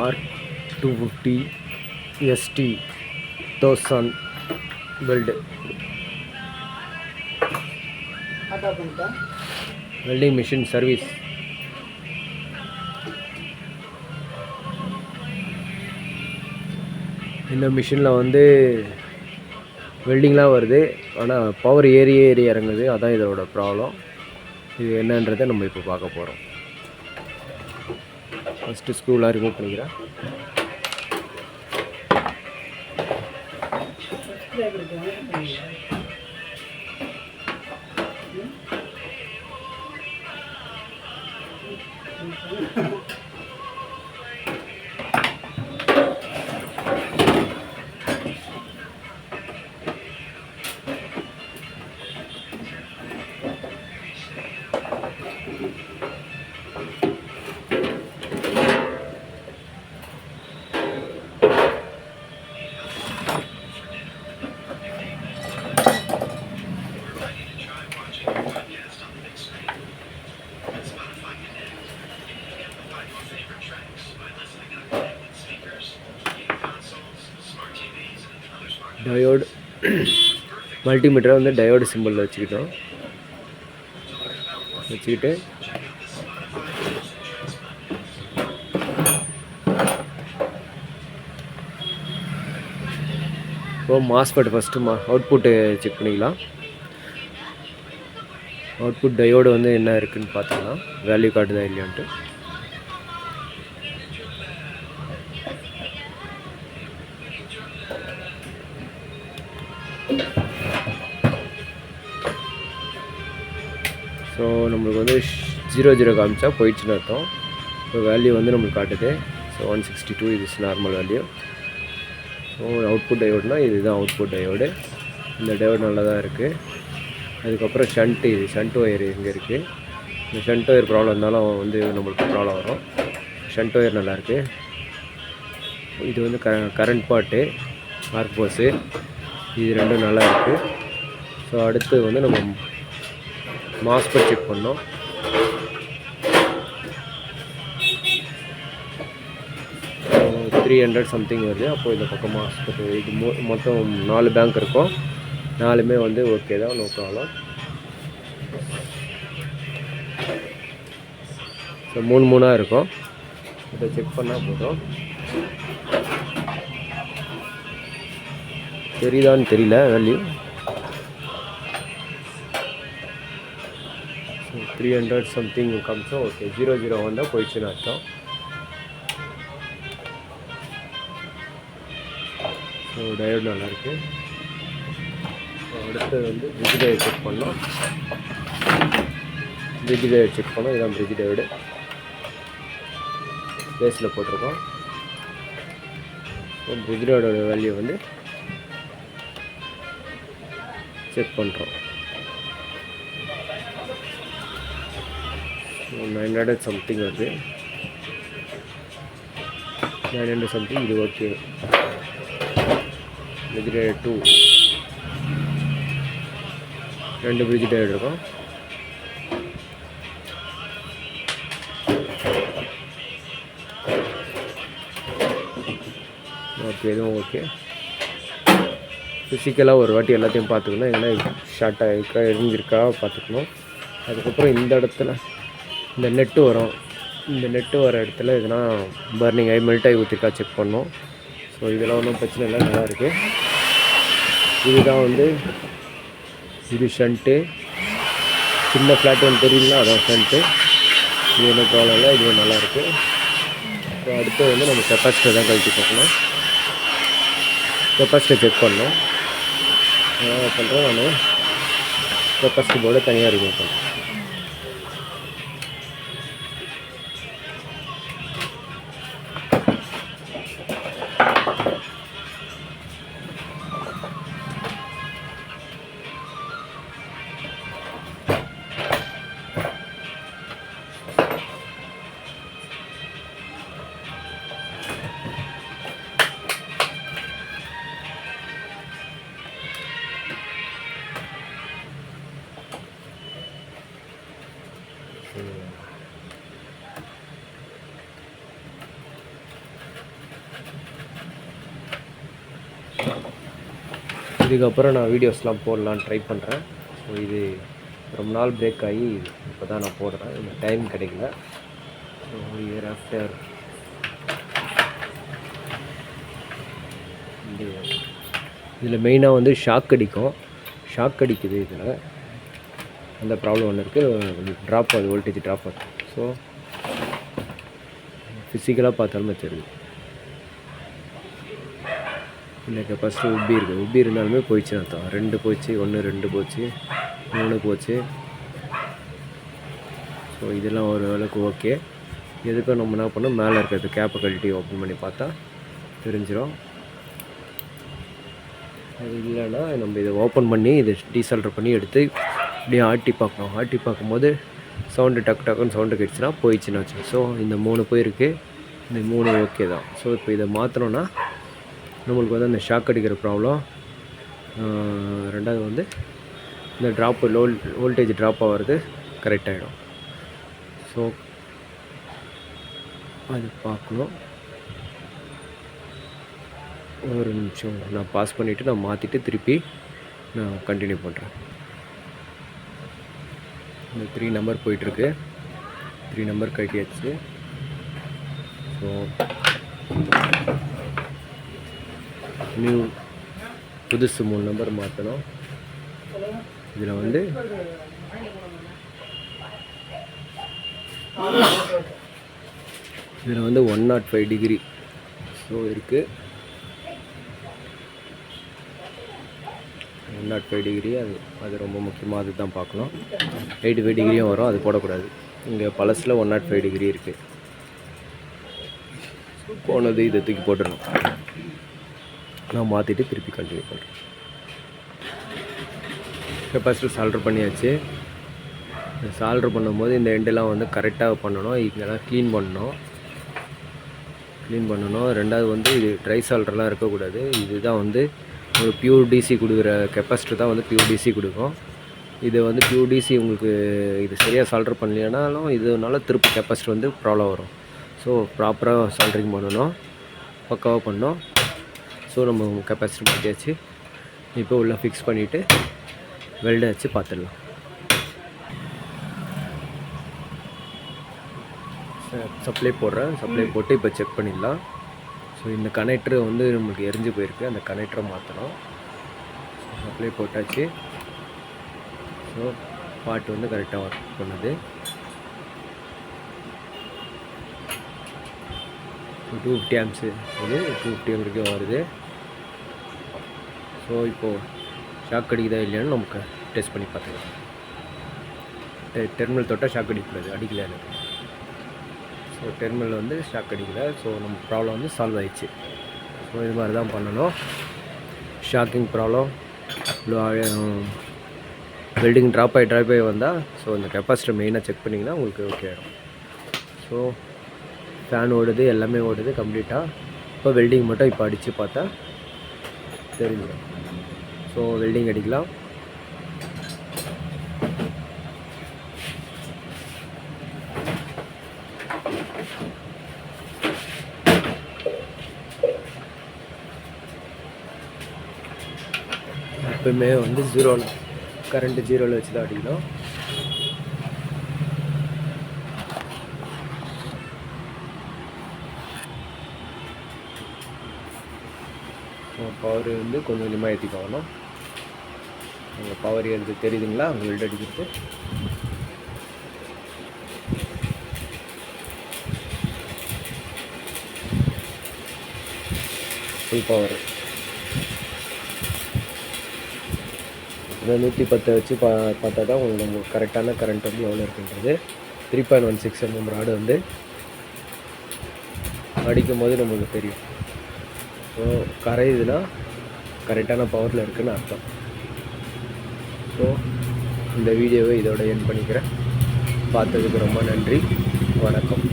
R250 ST Toshweld welding machine service. இந்த மிஷினில் வந்து வெல்டிங்லாம் வருது, ஆனால் பவர் ஏறி இறங்குது. அதான் இதோட ப்ராப்ளம். இது என்னன்றதை நம்ம இப்போ பார்க்க போகிறோம். ஃபஸ்ட்டு ஸ்க்ரூலாம் ரிமூவ் பண்ணிக்கிறேன். டயோடு மல்டிமீட்டரை வந்து டயோடு சிம்பிளில் வச்சுக்கிட்டு இப்போ மாஸ்பெட் ஃபஸ்ட்டு அவுட்புட்டு செக் பண்ணிக்கலாம். அவுட்புட் டயோடு வந்து என்ன இருக்குதுன்னு பார்த்துக்கலாம், வேல்யூ காட்டுதா இல்லையான்ட்டு. ஸோ நம்மளுக்கு வந்து 0 காமிச்சா போயிடுச்சுன்னு அர்த்தம். ஸோ வேல்யூ வந்து நம்மளுக்கு காட்டுது. ஸோ 162 இது நார்மல் வேல்யூ. ஸோ அவுட்புட் டயோடுனால் இதுதான் அவுட்புட் டயோடு. இந்த டயோடு நல்லா தான் இருக்குது. அதுக்கப்புறம் ஷண்ட்டு, இது ஷண்ட் ஒயர் இங்கே இருக்குது. இந்த ஷண்ட் ஒயர் ப்ராப்ளம் இருந்தாலும் வந்து நம்மளுக்கு ப்ராப்ளம் வரும். ஷண்ட் ஒயர் நல்லாயிருக்கு. இது வந்து கரண்ட் பாட்டு, ஆர்க் போஸு, இது ரெண்டும் நல்லா இருக்குது. ஸோ அடுத்து வந்து நம்ம மாஸ்பெட் செக் பண்ணோம். ஸோ 300 சம்திங் வருது. அப்போது இந்த பக்கம் மாஸ்பெட் இது மொத்தம் 4 பேங்க் இருக்கும். 4மே வந்து ஓகே தான், நோ ப்ராப்ளம். ஸோ 3 இருக்கும். இதை செக் பண்ணால் போதும். தெரியுதான்னு தெரியல வேல்யூ. 300 சம்திங் காமிச்சோ. ஓகே, 00 வந்தால் போயிடுச்சுன்னு அர்த்தம். ஸோ டயோடு நல்லாயிருக்கு. அடுத்தது வந்து பிரிட்ஜ் டயோடு செக் பண்ணோம். பிரிட்ஜ் டயோடு செக் பண்ணோம். இதுதான் பிரிட்ஜ் டயோடு, பேஸில் போட்டிருக்கோம். ஸோ பிரிட்ஜ் டயோடோட வேல்யூ வந்து செக் பண்ணுறோம். 900 சம்திங் வருது. 900 சம்திங், இது okay. Bridge diode 2, 2 bridge diode இருக்கும். ஓகே, இதுவும் ஓகே. ஃபிசிக்கலாக ஒரு வாட்டி எல்லாத்தையும் பார்த்துக்கணும். எங்கன்னா ஷார்ட் ஆகிருக்கா, எரிஞ்சிருக்கா பார்த்துக்கணும். அதுக்கப்புறம் இந்த இடத்துல இந்த நெட்டு வரும். இந்த நெட்டு வர இடத்துல எதுனா பர்னிங் ஆகி மெல்ட் ஆகி ஊற்றிருக்கா செக் பண்ணோம். ஸோ இதெல்லாம் ஒன்றும் பிரச்சனை இல்லை, நல்லா இருக்குது. இதுதான் வந்து இது ஷண்ட்டு. சின்ன ஃப்ளாட் ஒன்று தெரியுங்களா, அதான் ஷண்ட்டு. இது ஒன்றும் ப்ராப்ளம் இல்லை, இது நல்லாயிருக்கு. ஸோ அடுத்து வந்து நம்ம கெப்பாசிட்டர் தான் கழித்து பார்க்கணும். கெப்பாசிட்டர் செக் பண்ணோம். பண்ணுறேன் நான். கெப்பாசிட்டி போர்டு தனியாக ரிமூவ் பண்ணுறேன். இதுக்கப்புறம் நான் வீடியோஸ்லாம் போடலான்னு ட்ரை பண்ணுறேன். ஸோ இது ரொம்ப நாள் பிரேக் ஆகி இப்போ தான் நான் போடுறேன், இந்த டைம் கிடைக்கல. ஸோ இயர் ஆஃப்டர் இதில் மெயினாக வந்து ஷாக் அடிக்கும், ஷாக் அடிக்குது. இதில் அந்த ப்ராப்ளம் ஒன்று இருக்குது, ட்ராப் ஆகுது, வோல்டேஜ் ட்ராப் ஆகுது. ஸோ ஃபிசிக்கலாக பார்த்தாலுமே தெரியுது. இந்த கெப்பாசிட்டி உப்பி இருக்குது, உப்பி இருந்தாலுமே போயிடுச்சுன்னு அர்த்தம். 2 போச்சு, 1 2 போச்சு, 3 போச்சு. ஸோ இதெல்லாம் ஓரளவுக்கு ஓகே. எதுக்கும் நம்ம என்ன பண்ணோம், மேலே இருக்கிறது கேப்பை கழட்டி ஓப்பன் பண்ணி பார்த்தா தெரிஞ்சிடும். அது இல்லைன்னா நம்ம இதை ஓப்பன் பண்ணி இதை டீசால்டர் பண்ணி எடுத்து இப்படியே ஆட்டி பார்க்கணும். ஆட்டி பார்க்கும்போது சவுண்டு டக்குன்னு சவுண்டு கிடச்சுன்னா போயிடுச்சுன்னு வச்சு. ஸோ இந்த 3 போயிருக்கு, இந்த 3 ஓகே தான். ஸோ இப்போ இதை மாற்றணுன்னா நம்மளுக்கு வந்து அந்த ஷாக் அடிக்கிற ப்ராப்ளம், ரெண்டாவது வந்து இந்த ட்ராப்பு வோல்டேஜ் ட்ராப் ஆகிறது கரெக்டாகிடும். ஸோ அது பார்க்கணும். ஒரு நிமிஷம் நான் பாஸ் பண்ணிவிட்டு நான் மாற்றிட்டு திருப்பி நான் கண்டினியூ பண்ணுறேன். இந்த 3 நம்பர் போயிட்டுருக்கு, 3 நம்பர் கட்டியாச்சு. ஸோ நியூ புதுசு 3 நம்பர் மாற்றணும். இதில் வந்து இதில் வந்து 105 டிகிரி ஸோ இருக்குது, 105 டிகிரி. அது ரொம்ப முக்கியமாக, அது தான் பார்க்கணும். 85 டிகிரியும் வரும், அது போடக்கூடாது. இங்கே பழசில் 105 டிகிரி இருக்குது, போனது இதை தூக்கி போட்டுடணும். நான் மாற்றிட்டு திருப்பி கண்டினியூ பண்ணுறேன். கெப்பாசிட்டர் சால்டர் பண்ணியாச்சு. சால்டர் பண்ணும்போது இந்த எண்டெல்லாம் வந்து கரெக்டாக பண்ணணும், இங்கெல்லாம் க்ளீன் பண்ணணும். ரெண்டாவது வந்து இது ட்ரை சால்டர்லாம் இருக்கக்கூடாது. இதுதான் வந்து ஒரு பியூர் டிசி கொடுக்குற கெப்பாசிட்டர் தான் வந்து பியூர் டிசி கொடுக்கும். இது வந்து பியூர் டிசி உங்களுக்கு இது சரியாக சால்டர் பண்ணலைனாலும் இதனால திருப்பி கெப்பாசிட்டர் வந்து ப்ராப்ளம் வரும். ஸோ ப்ராப்பராக சால்டரிங் பண்ணணும், பக்காவாக பண்ணோம். ஸோ நம்ம கெப்பாசிட்டர் மாற்றியாச்சு. இப்போ உள்ள ஃபிக்ஸ் பண்ணிவிட்டு வெல்டை வச்சு பார்த்துடலாம். சப்ளை போடுறேன், சப்ளை போட்டு இப்போ செக் பண்ணிடலாம். ஸோ இந்த கனெக்டர் வந்து நமக்கு எரிஞ்சு போயிருக்கு, அந்த கனெக்டரை மாற்றணும். சப்ளை போட்டாச்சு. ஸோ பாட்டு வந்து கரெக்டாக ஒர்க் பண்ணுது. 250 ஆம்ஸ் இது 250 வரைக்கும் வருது. ஸோ இப்போது ஷாக் அடிக்குதா இல்லையான்னு நமக்கு டெஸ்ட் பண்ணி பார்த்துக்கலாம். டெர்மினல் தொட்டால் ஷாக் அடிக்கல எனக்கு. ஸோ டெர்மினல் வந்து ஷாக் அடிக்கலை. ஸோ நம்ம ப்ராப்ளம் வந்து சால்வ் ஆயிடுச்சு. ஸோ இது மாதிரி தான் பண்ணணும். ஷாக்கிங் ப்ராப்ளம், வெல்டிங் ட்ராப் ஆகி வந்தால் ஸோ இந்த கெப்பாசிட்டர் மெயினாக செக் பண்ணிங்கன்னா உங்களுக்கு ஓகே ஆகிடும். ஸோ ஃபேன் ஓடுது, எல்லாமே ஓடுது கம்ப்ளீட்டாக. இப்போ வெல்டிங் மட்டும் இப்போ அடித்து பார்த்தா தெரிஞ்சிடும். ஸோ வெல்டிங் அடிக்கலாம். எப்பவுமே வந்து கரண்ட்டு 0ல் வச்சு தான் அடிக்கணும். பவர் வந்து கொஞ்சம் கொஞ்சமாக ஏற்றிக்கணும். உங்கள் பவர் ஏறது தெரியுதுங்களா, வெல்ட் அடிக்கிறது. ஃபுல் பவர் 110 வச்சு பார்த்தா தான் உங்களுக்கு கரெக்டான கரண்ட் வந்து எவ்வளோ இருக்குன்றது. 3.16 mm ராடு வந்து அடிக்கும் போது நம்மளுக்கு தெரியும். ஸோ கரையுதுன்னா கரெக்டான பவரில் இருக்குதுன்னு அர்த்தம். ஸோ இந்த வீடியோவை இதோட எண்ட் பண்ணிக்கிறேன். பார்த்ததுக்கு ரொம்ப நன்றி, வணக்கம்.